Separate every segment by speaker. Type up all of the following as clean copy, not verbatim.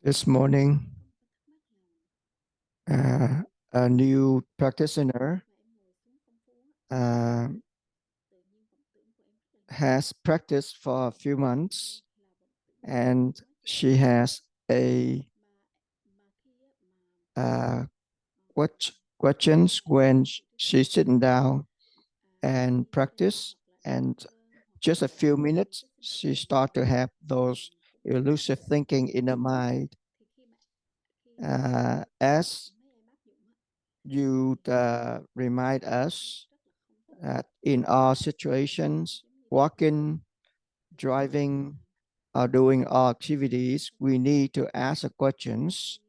Speaker 1: This morning, a new practitioner has practiced for a few months, and she has a questions when she's sitting down and practice, and just a few minutes, she start to have those elusive thinking in her mind. As you remind us that in all situations, walking, driving, or doing all activities, we need to ask the questions.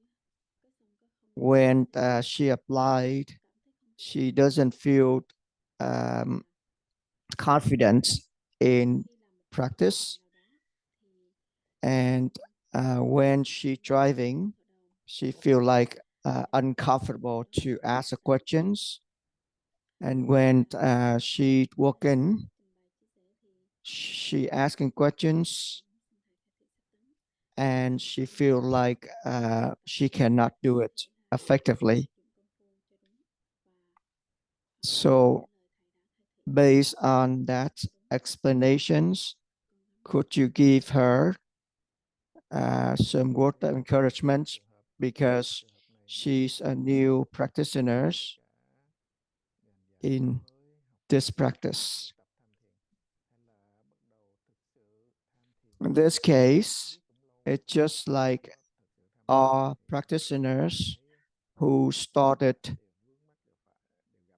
Speaker 1: When she applied, she doesn't feel um, confident in practice. And when she driving, she feel like uncomfortable to ask the questions. And when she walking, she asking questions and she feel like she cannot do it effectively. So based on that explanations, could you give her some word of encouragement, because she's a new practitioner in this practice? In this case, it's just like our practitioners who started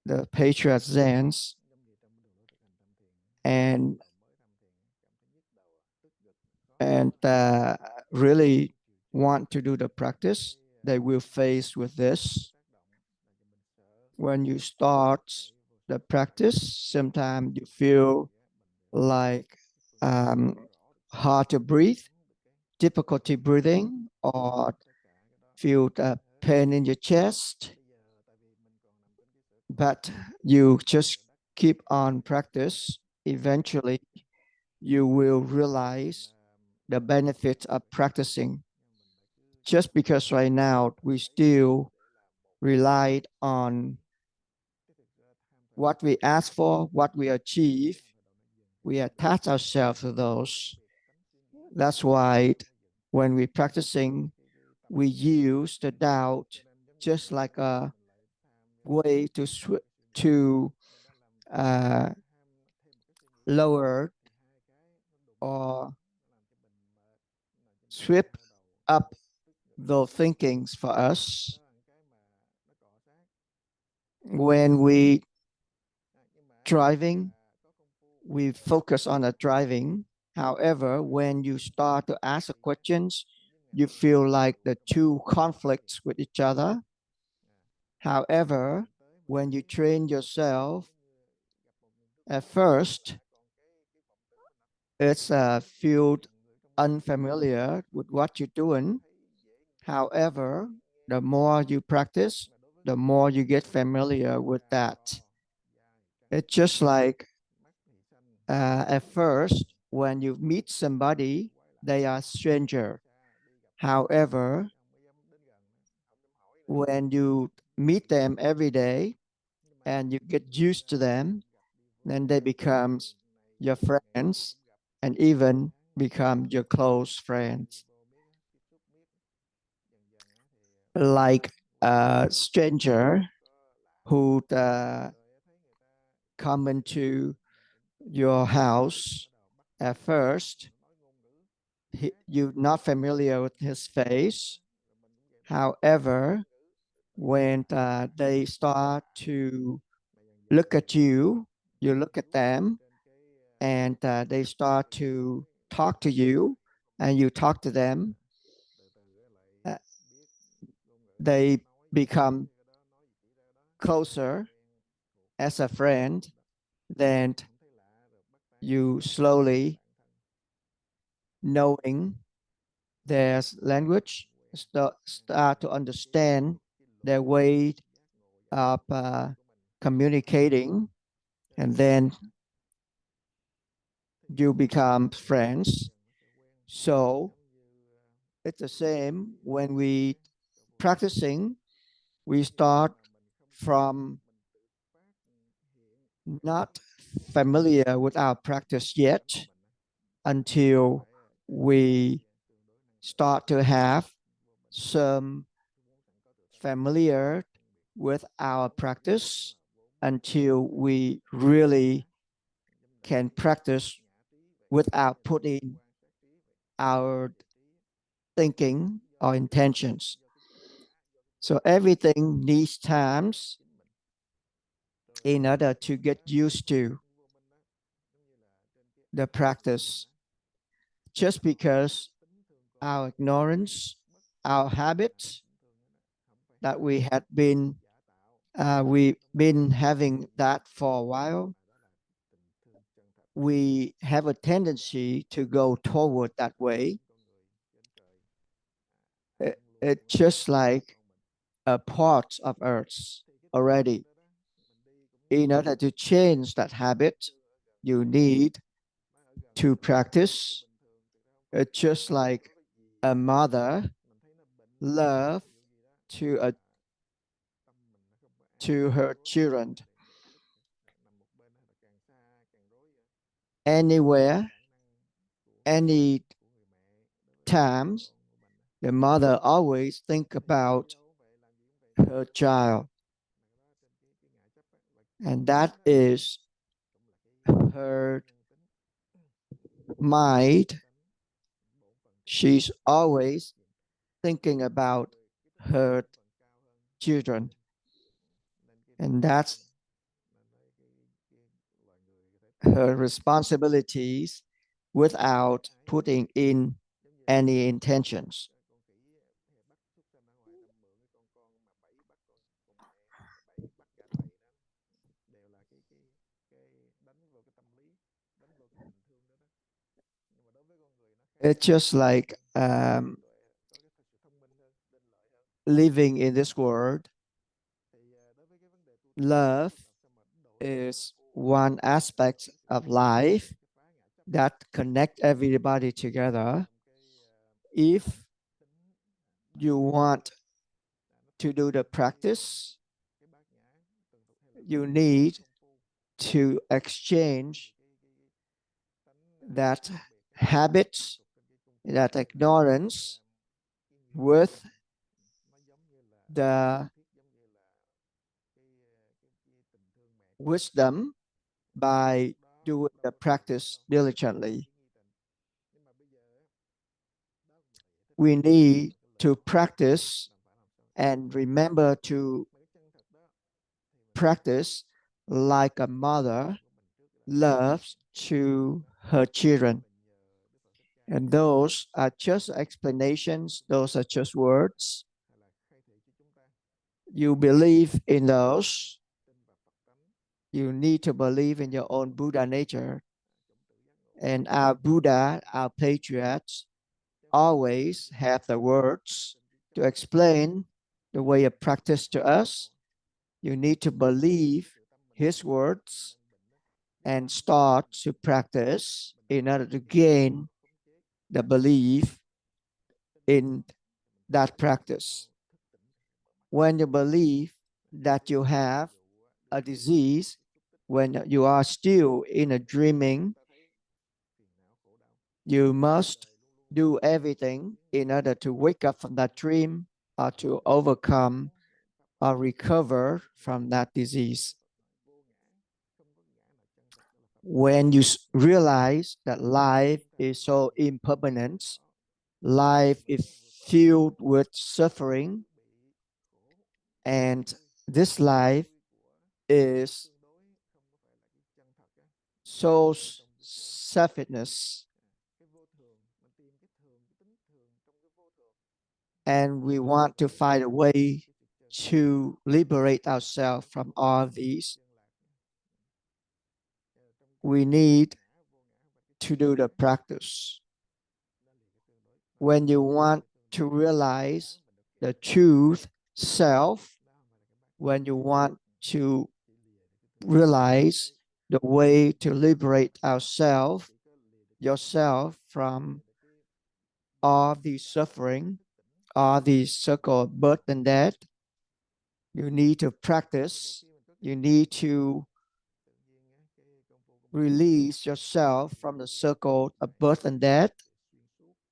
Speaker 1: the Patriot Zens and really want to do the practice, they will face with this. When you start the practice, sometimes you feel like hard to breathe, difficulty breathing, or feel pain in your chest. But you just keep on practice. Eventually, you will realize the benefits of practicing. Just because right now we still relied on what we ask for, what we achieve, we attach ourselves to those. That's why when we're practicing, we use the doubt just like a way to lower or sweep up those thinkings for us. When we driving, we focus on the driving. However, when you start to ask the questions, you feel like the two conflicts with each other. However, when you train yourself, at first, it's feel unfamiliar with what you're doing. However, the more you practice, the more you get familiar with that. It's just like at first, when you meet somebody, they are stranger. However, when you meet them every day and you get used to them, then they become your friends and even become your close friends. Like a stranger who come into your house at first, you're not familiar with his face. However, when they start to look at you, you look at them, and they start to talk to you, and you talk to them, uh, they become closer as a friend. Then you slowly knowing their language, start to understand their way of communicating, and then you become friends. So It's the same when we practicing, we start from not familiar with our practice yet until we start to have some familiar with our practice until we really can practice without putting our thinking or intentions. So everything needs times in order to get used to the practice. Just because our ignorance, our habits that we've been having that for a while, we have a tendency to go toward that way. It's just like a part of Earth already. In order to change that habit, you need to practice. It's just like a mother love to her children. Anywhere, any times, the mother always think about her child. And that is her mind. She's always thinking about her children. And that's her responsibilities without putting in any intentions. It's just like living in this world. Love is one aspect of life that connect everybody together. If you want to do the practice, you need to exchange that habit, that ignorance with the wisdom by doing the practice diligently. We need to practice and remember to practice like a mother loves to her children. And those are just explanations, those are just words. You believe in those. You need to believe in your own Buddha nature. And our Buddha, our patriots, always have the words to explain the way of practice to us. You need to believe his words and start to practice in order to gain the belief in that practice. When you believe that you have a disease, when you are still in a dreaming, you must do everything in order to wake up from that dream or to overcome or recover from that disease. When you realize that life is so impermanent, life is filled with suffering, and this life is so selfishness, and we want to find a way to liberate ourselves from all these. We need to do the practice. When you want to realize the truth self, when you want to realize the way to liberate yourself from all the suffering, all the circle of birth and death. You need to practice. You need to release yourself from the circle of birth and death.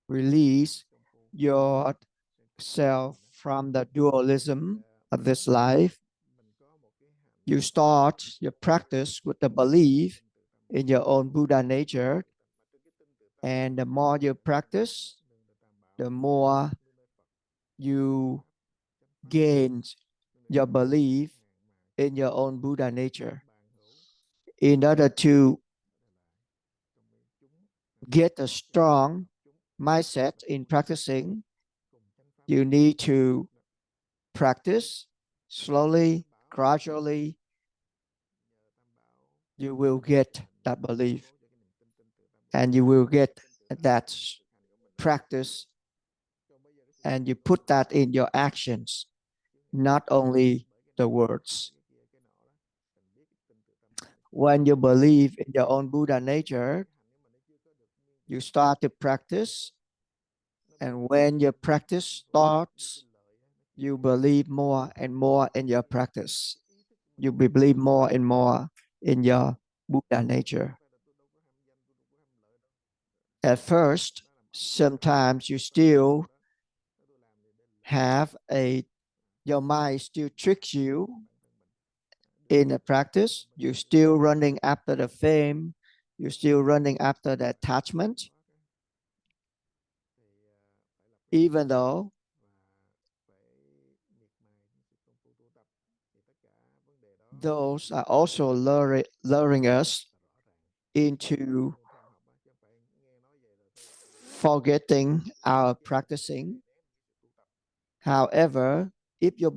Speaker 1: Release yourself from the dualism of this life. You start your practice with the belief in your own Buddha nature. And the more you practice, the more you gain your belief in your own Buddha nature. In order to get a strong mindset in practicing, you need to practice slowly, gradually. You will get that belief, and you will get that practice, and you put that in your actions, not only the words. When you believe in your own Buddha nature, you start to practice, and when your practice starts, you believe more and more in your practice. You believe more and more in your Buddha nature. At first, sometimes you still have your mind still tricks you in the practice. You're still running after the fame. You're still running after the attachment. Even though those are also luring us into forgetting our practicing. However, if you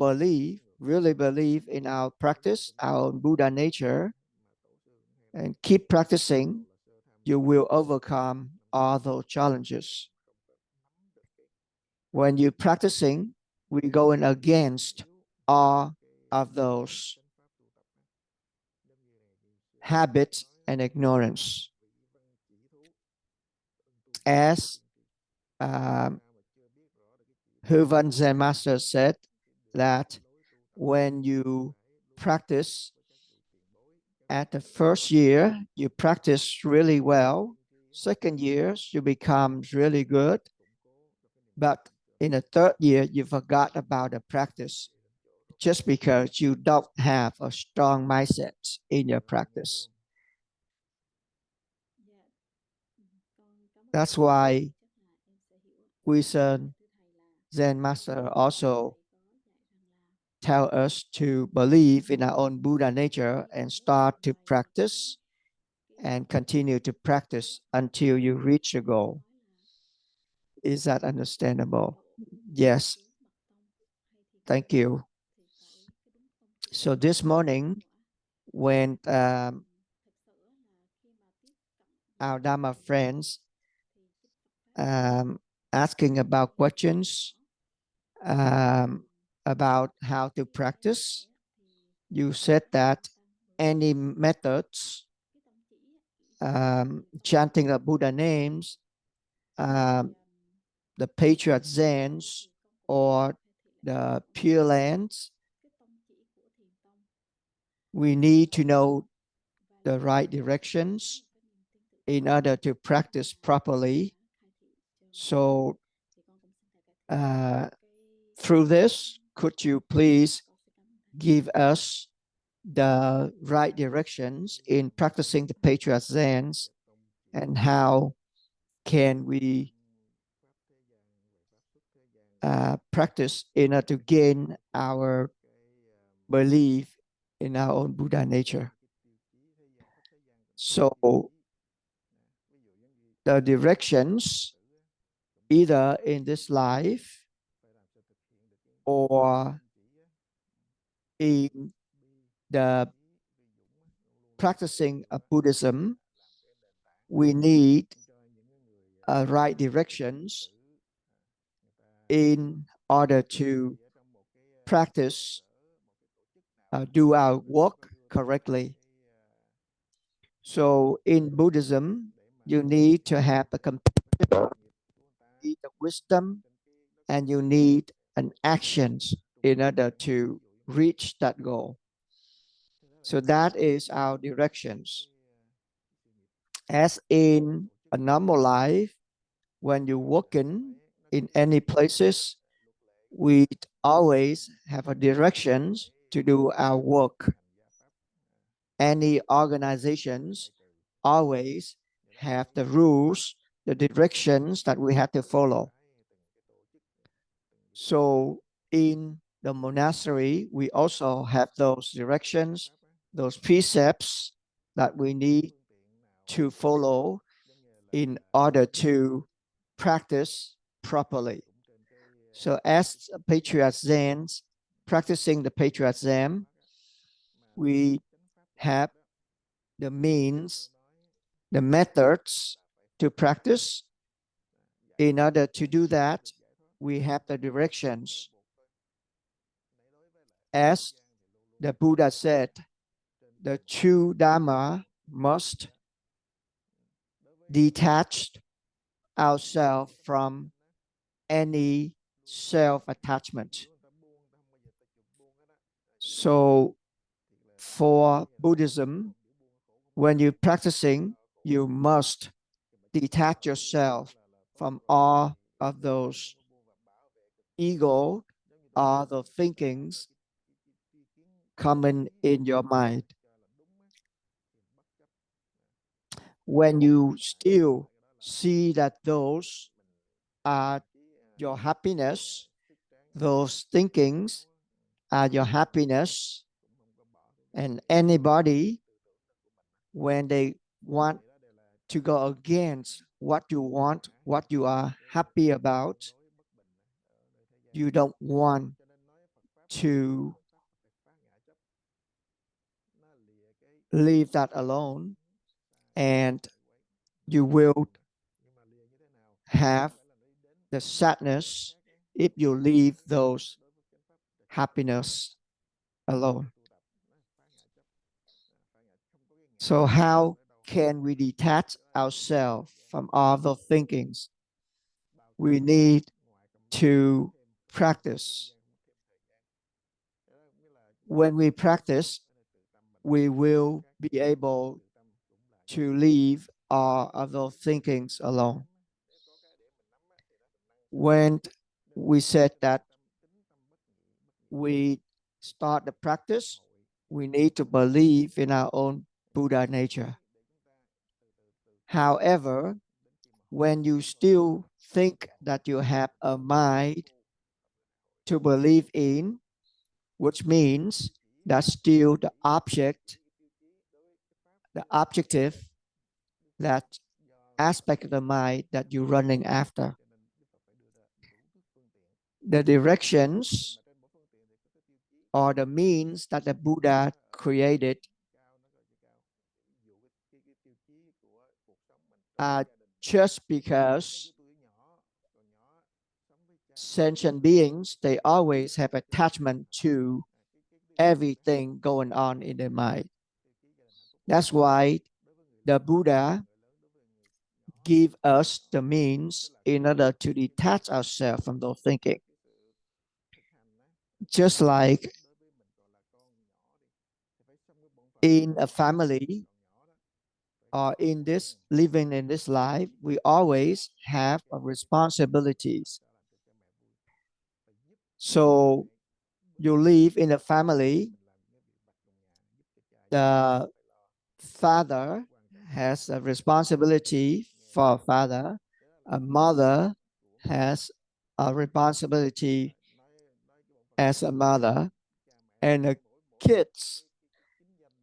Speaker 1: really believe in our practice, our Buddha nature, and keep practicing, you will overcome all those challenges. When you're practicing, we're going against all of those habits and ignorance. As Huvan Zen Master said, that when you practice at the first year, you practice really well. Second year, you become really good. But in the third year, you forgot about the practice just because you don't have a strong mindset in your practice. That's why Zen Master also tell us to believe in our own Buddha nature and start to practice and continue to practice until you reach your goal. Is that understandable? Yes. Thank you. So this morning, when our Dharma friends asking about questions about how to practice, you said that any methods, chanting the Buddha names, the Patriot Zens, or the Pure Lands, we need to know the right directions in order to practice properly. So through this, could you please give us the right directions in practicing the Patriot Zens, and how can we practice in order to gain our belief in our own Buddha nature? So the directions, either in this life or in the practicing of Buddhism, we need right directions in order to practice, do our work correctly. So in Buddhism, you need to have a compassion need the wisdom, and you need an actions in order to reach that goal. So that is our directions. As in a normal life, when you working in any places, we always have a directions to do our work. Any organizations always have the rules, the directions that we have to follow. So in the monastery, we also have those directions, those precepts that we need to follow in order to practice properly. So as Patriarch Zens, practicing the Patriarch Zen, we have the means, the methods to practice. In order to do that, we have the directions. As the Buddha said, the true Dharma must detach ourselves from any self-attachment. So for Buddhism, when you're practicing, you must detach yourself from all of those ego, all the thinkings coming in your mind. When you still see that those are your happiness, those thinkings are your happiness, and anybody, when they want to go against what you want, what you are happy about, you don't want to leave that alone, and you will have the sadness if you leave those happiness alone. So how can we detach ourselves from all the thinkings? We need to practice. When we practice, we will be able to leave all of those thinkings alone. When we said that we start the practice, we need to believe in our own Buddha nature. However, when you still think that you have a mind to believe in, which means that's still the object, the objective, that aspect of the mind that you're running after. The directions or the means that the Buddha created are just because sentient beings, they always have attachment to everything going on in their mind. That's why the Buddha give us the means in order to detach ourselves from those thinking. Just like in a family or in this living in this life, we always have responsibilities. So you live in a family, the father has a responsibility for a father, a mother has a responsibility as a mother, and the kids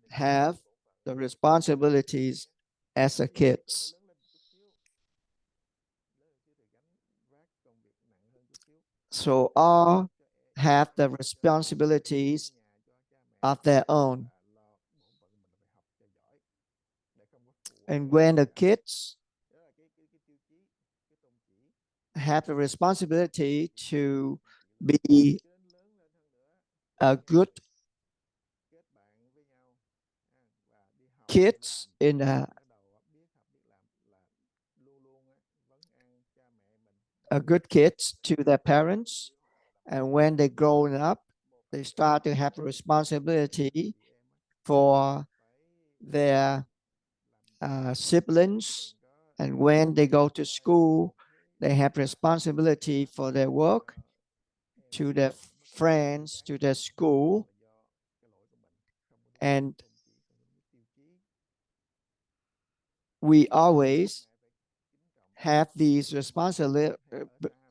Speaker 1: have the responsibilities as a kids. So all have the responsibilities of their own. And when the kids have the responsibility to be a good kids in a good kids to their parents, and when they grow up, they start to have responsibility for their siblings, and when they go to school, they have responsibility for their work, to their friends, to their school, and we always have these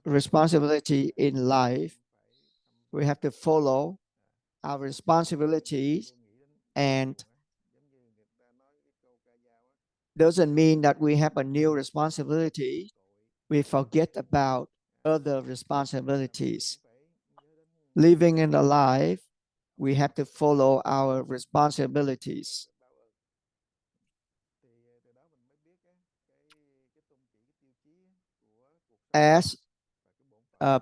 Speaker 1: responsibility in life. We have to follow our responsibilities, and doesn't mean that we have a new responsibility. We forget about other responsibilities. Living in a life, we have to follow our responsibilities. As a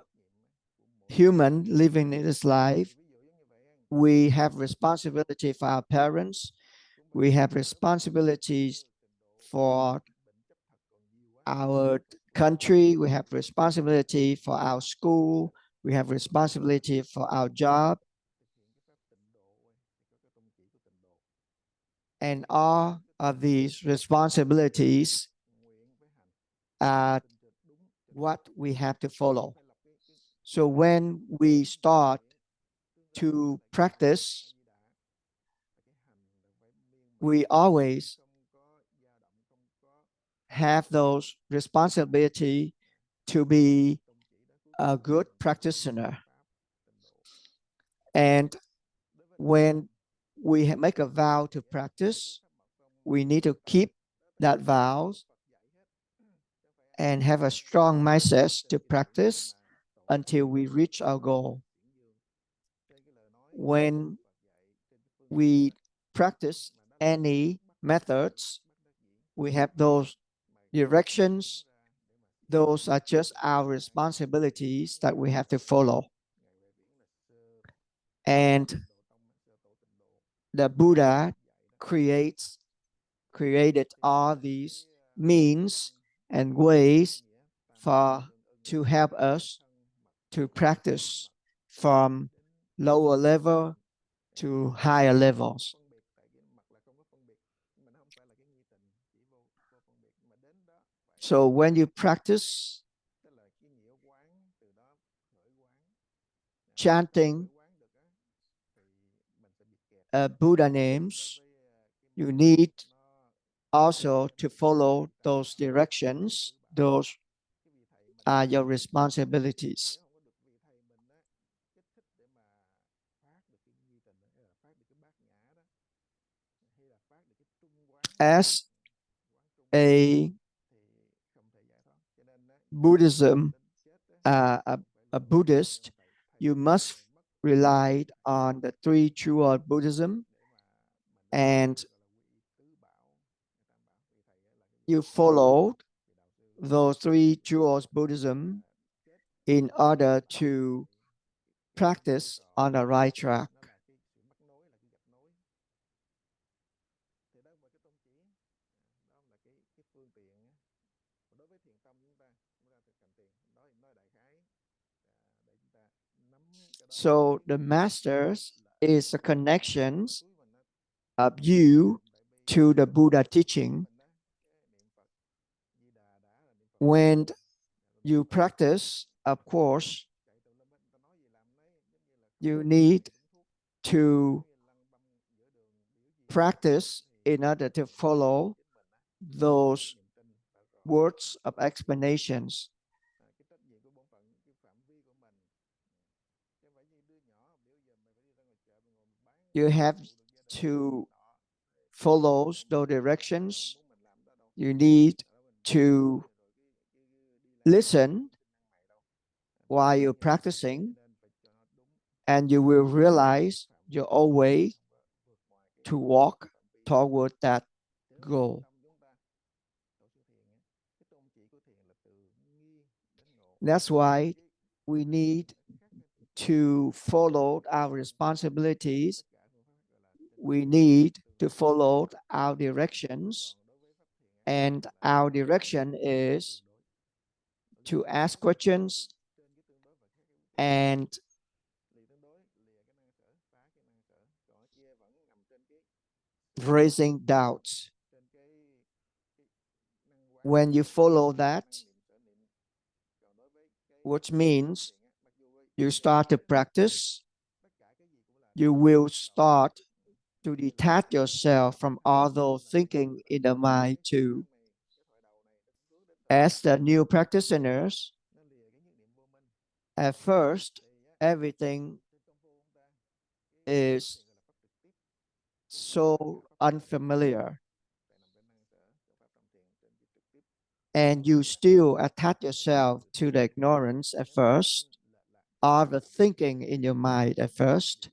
Speaker 1: human living in this life, we have responsibility for our parents. We have responsibilities for our country. We have responsibility for our school. We have responsibility for our job. And all of these responsibilities are what we have to follow. So when we start to practice, we always have those responsibility to be a good practitioner. And when we make a vow to practice, we need to keep that vow and have a strong mindset to practice until we reach our goal. When we practice any methods, we have those directions. Those are just our responsibilities that we have to follow. And the Buddha created all these means and ways to help us to practice from lower level to higher levels. So when you practice chanting Buddha names, you need also to follow those directions. Those are your responsibilities. As a Buddhism, a Buddhist, you must rely on the three true Buddhism, and you follow those three true Buddhism in order to practice on the right track. So the masters is the connections of you to the Buddha teaching. When you practice, of course, you need to practice in order to follow those words of explanations. You have to follow those directions. You need to listen while you're practicing, and you will realize your own way to walk toward that goal. That's why we need to follow our responsibilities. We need to follow our directions, and our direction is to ask questions and raising doubts. When you follow that, which means you start to practice, you will start to detach yourself from all those thinking in the mind too. As the new practitioners, at first, everything is so unfamiliar, and you still attach yourself to the ignorance at first, or the thinking in your mind at first.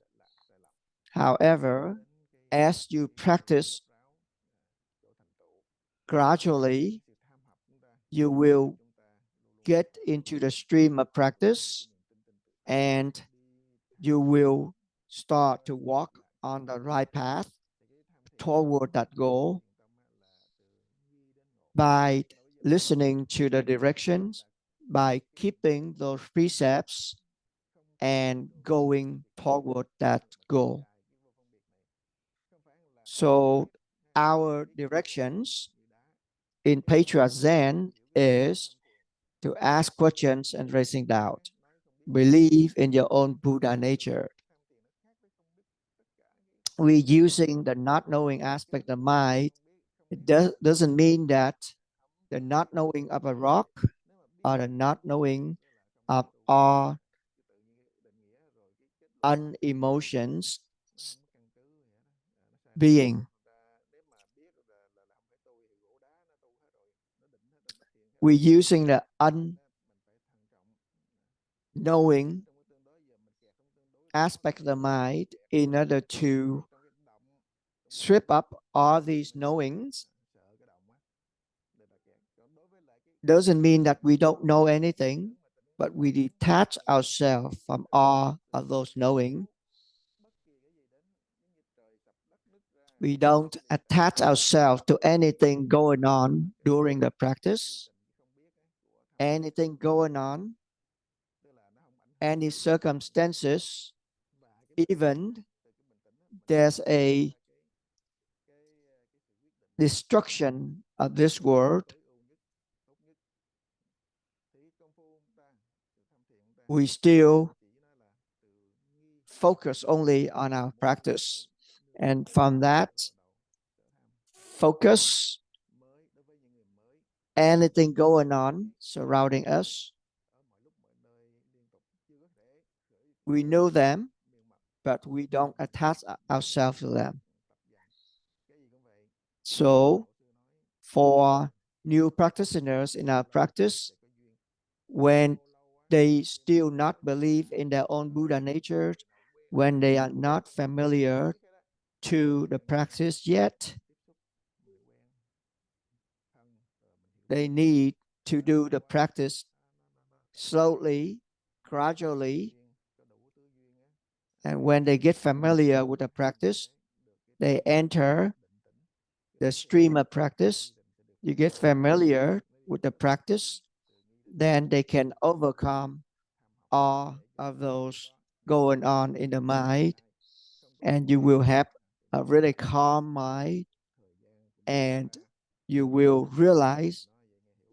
Speaker 1: However, as you practice gradually, you will get into the stream of practice and you will start to walk on the right path toward that goal by listening to the directions, by keeping those precepts and going toward that goal. So our directions in Patriarch Zen is to ask questions and raising doubt. Believe in your own Buddha nature. We're using the not knowing aspect of mind. It doesn't mean that the not knowing of a rock or the not knowing of all unemotions being. We're using the unknowing aspect of the mind in order to strip up all these knowings. Doesn't mean that we don't know anything, but we detach ourselves from all of those knowing. We don't attach ourselves to anything going on during the practice. Anything going on, any circumstances, even there's a destruction of this world, we still focus only on our practice. And from that focus, anything going on surrounding us, we know them, but we don't attach ourselves to them. So for new practitioners in our practice, when they still not believe in their own Buddha nature, when they are not familiar to the practice yet, they need to do the practice slowly, gradually. And when they get familiar with the practice, they enter the stream of practice. You get familiar with the practice, then they can overcome all of those going on in the mind, and you will have a really calm mind, and you will realize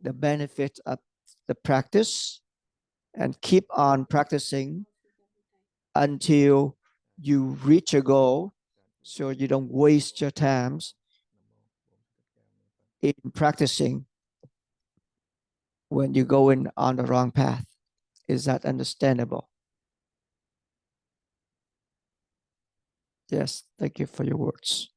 Speaker 1: the benefits of the practice and keep on practicing until you reach a goal, so you don't waste your time in practicing when you're going on the wrong path. Is that understandable? Yes, thank you for your words.